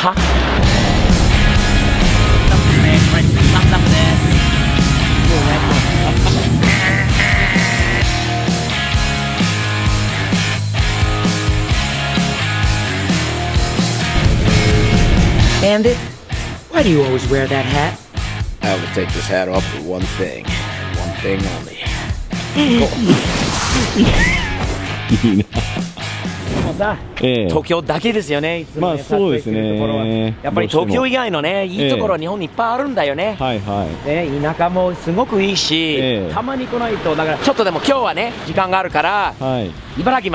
はですね、これサムダムです。And why do you always wear that hat? I will take this hat off for one thing only. いいな。もうさ、ええ東京だけですよね。いつもね、まあそうですね撮影るところはやっぱり東京以外のね、いいところは日本にいっぱいあるんだよね。はいはい。ね、田舎もすごくいいし、ええたまに来ないと、だからちょっとでも今日はね、時間があるから、はい。茨城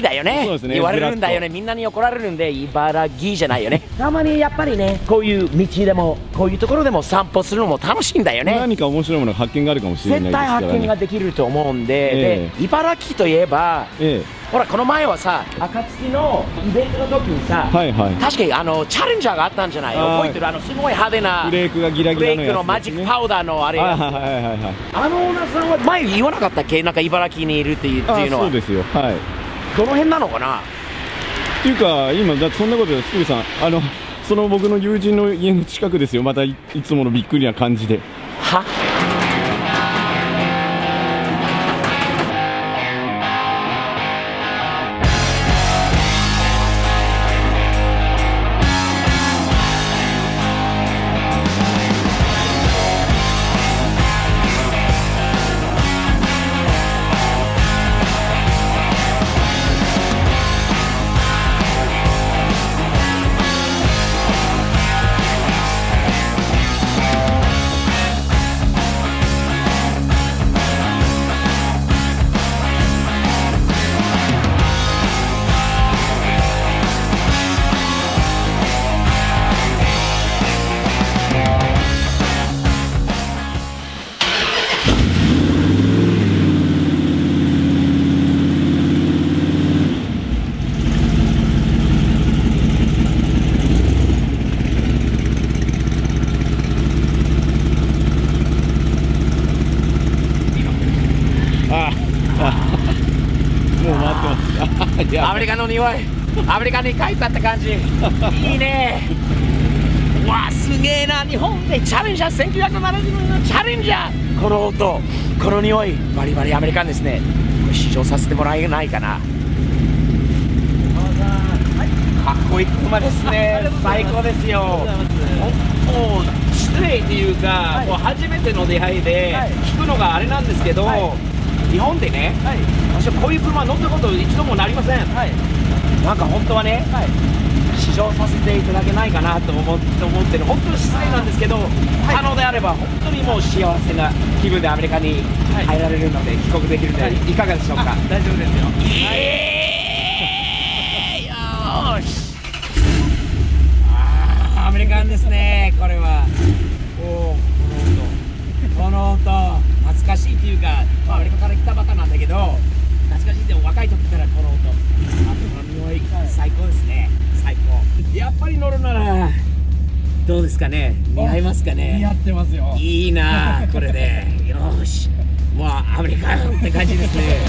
だよね、そうですね言われるんだよね、みんなに怒られるんで、茨城じゃないよね。たまにやっぱりね、こういう道でも、こういうところでも散歩するのも楽しいんだよね。何か面白いものが発見があるかもしれないで絶対すからね。発見ができると思うんで、えで茨城といえば、えほらこの前はさ、暁のイベントの時にさ、はいはい。確かにチャレンジャーがあったんじゃない？覚えてる？すごい派手なフレークがギラギラのやつですね。フレークのマジックパウダーのあれ。はいはいはいはいはい。あのオーナーさんは前言わなかったっけ？なんか茨城にいるっていうのは。そうですよ。はい。どの辺なのかな？っていうか今だってそんなことでスーさんその僕の友人の家の近くですよ。またいつものびっくりな感じで。は？もう回ってます。アメリカの匂い、アメリカに帰ったって感じ。いいね。うわ、すげえな。日本でチャレンジャー、1970年のチャレンジャー。この音、この匂い、バリバリアメリカンですね。これ試乗させてもらえないかな。かっこいい車ですね。最高ですよ。もう失礼っていうか、もう初めての出会いで聞くのがあれなんですけど、日本でね、私はこういう車乗ったこと一度もなりません。なんか本当はね、試乗させていただけないかなと思ってる。本当に失礼なんですけど、可能であれば本当にもう幸せな気分でアメリカに入られるので、帰国できるので、いかがでしょうか。大丈夫ですよ。よーし。アメリカンですね、これは。この音懐かしいっていうか、アメリカから来たばかなんだけど、懐かしい。でも若い時からこの音、この匂い、最高ですね。最高。やっぱり乗るならどうですかね、似合いますかね。似合ってますよ。いいなこれで。よーし、もうアメリカンって感じですね。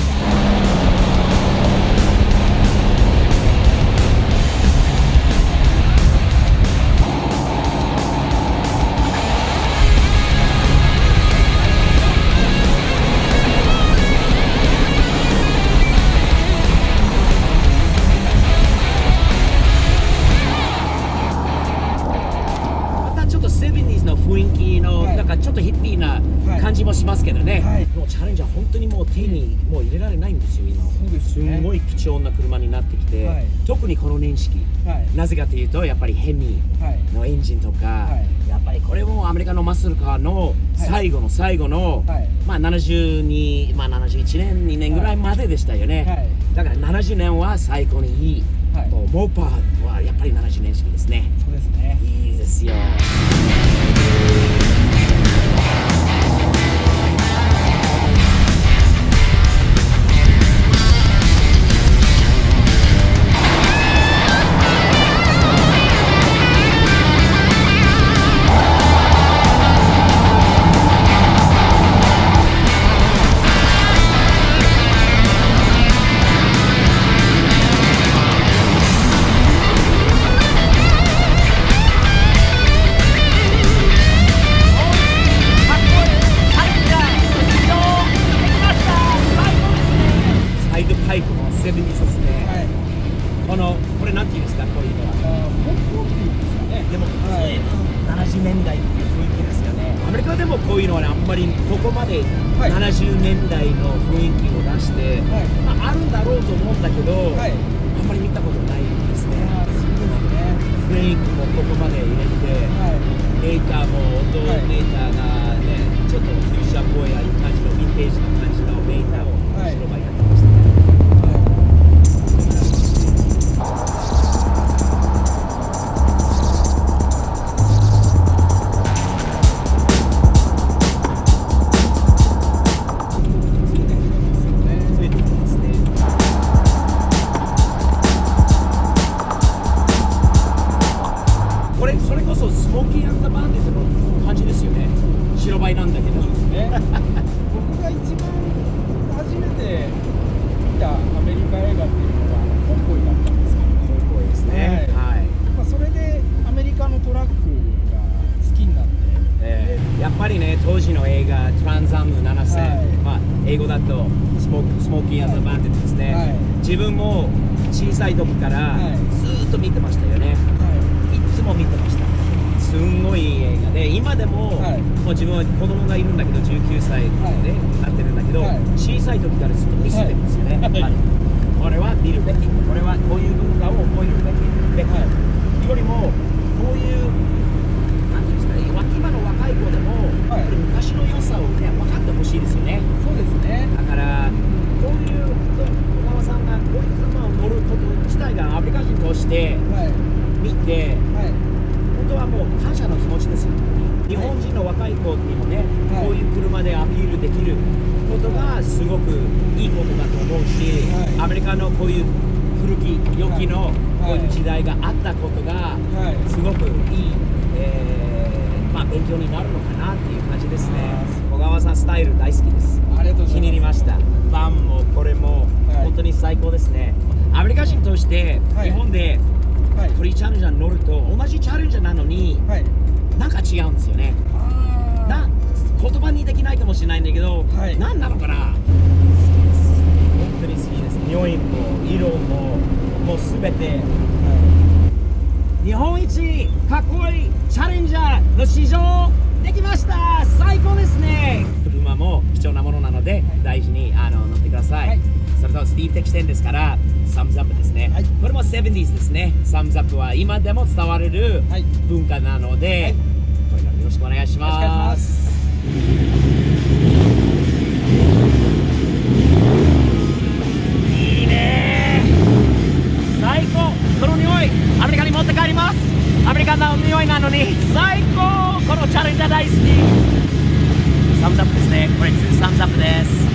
雰囲気のなんかちょっとヒッピーな感じもしますけどね、もうチャレンジャー本当にもう手にもう入れられないんですよ今。そうですね。すごい貴重な車になってきて、特にこの年式、なぜかというとやっぱりヘミのエンジンとか、やっぱりこれもアメリカのマッスルカーの最後の最後の、まあ72、まあ71年2年ぐらいまででしたよね、だから70年は最高にいい、もうモーパーはやっぱり70年式ですね。そうですね。いいですよ。年代っていう雰囲気ですよね。アメリカでもこういうのはね、あんまりここまで70年代の雰囲気を出して、まあ、あるんだろうと思うんだけど、あんまり見たことないですね。雰囲気もここまで入れて、メーターも音メーターがね、ちょっとフューチャーっぽい感じのヴィンテージな感じのメーターを白バイやってましたね。それこそスモーキー&ザ・バンディットの感じですよね。白バイなんだけど。僕が一番初めて見たアメリカ映画っていうのがコンボイだったんですけど、コンボイですね。はい。まあそれでアメリカのトラックが好きになって、やっぱりね、当時の映画トランザム7000、まあ英語だとスモーキー&ザ・バンディットですね。自分も小さい時からずっと見てましたよね。いつも見てました。すんごいいい映画で、今でも、もう自分は子供がいるんだけど19歳でなってるんだけど、小さい時からずっと見せてるんですよね。これは見るべき、これはこういう文化を覚えるべき、よりもこういうなんていうんですかね、今の若い子でも、昔の良さをね分かってほしいですよね。そうですね。だからこういう小川さんがこういう車を乗ること自体がアメリカ人として見て、本当はもう感謝の気持ちですよ。日本人の若い子にもね、こういう車でアピールできることがすごくいいことだと思うし、アメリカのこういう古き良きのこういう時代があったことがすごくいい、まあ勉強になるのかなっていう感じですね。小川さんスタイル大好きです。気に入りました。バンもこれも本当に最高ですね。アメリカ人として日本でフリーチャレンジャーに乗ると同じチャレンジャーなのに、なんか違うんですよね。言葉にできないかもしれないんだけど、何なのかな。本当に好きです。匂いも色ももうすべて、日本一かっこいいチャレンジャーの試乗できました。最高ですね。車も貴重なものなので大事に乗ってください。それとスティーブ的視点ですからサムズアップですね。これも 70s ですね。サムズアップは今でも伝われる文化なので、これからよろしくお願いします。いいねー、最高。この匂いアメリカに持って帰ります。アメリカの匂いなのに最高。このチャレンジャー大好き。サムズアップですね。これ2サムズアップです。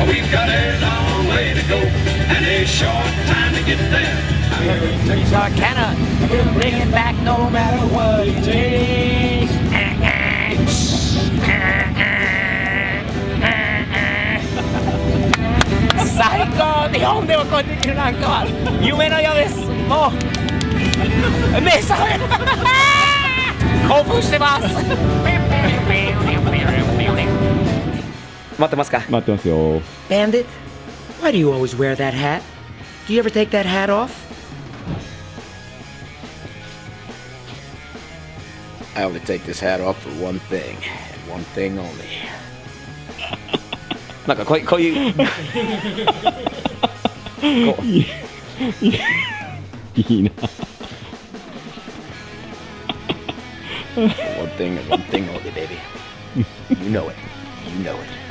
We've got a long way to go and a short time to get there. So I cannot bring it back no matter what it takes. 最高。日本ではこうできるなんか夢のようです。もう目覚め興奮してます。待ってますか？待ってますよ。 Bandit, why do you always wear that hat? Do you ever take that hat off? I only take this hat off for one thing, and one thing only. なんかこういういいな。One thing and one thing only, baby. You know it. You know it.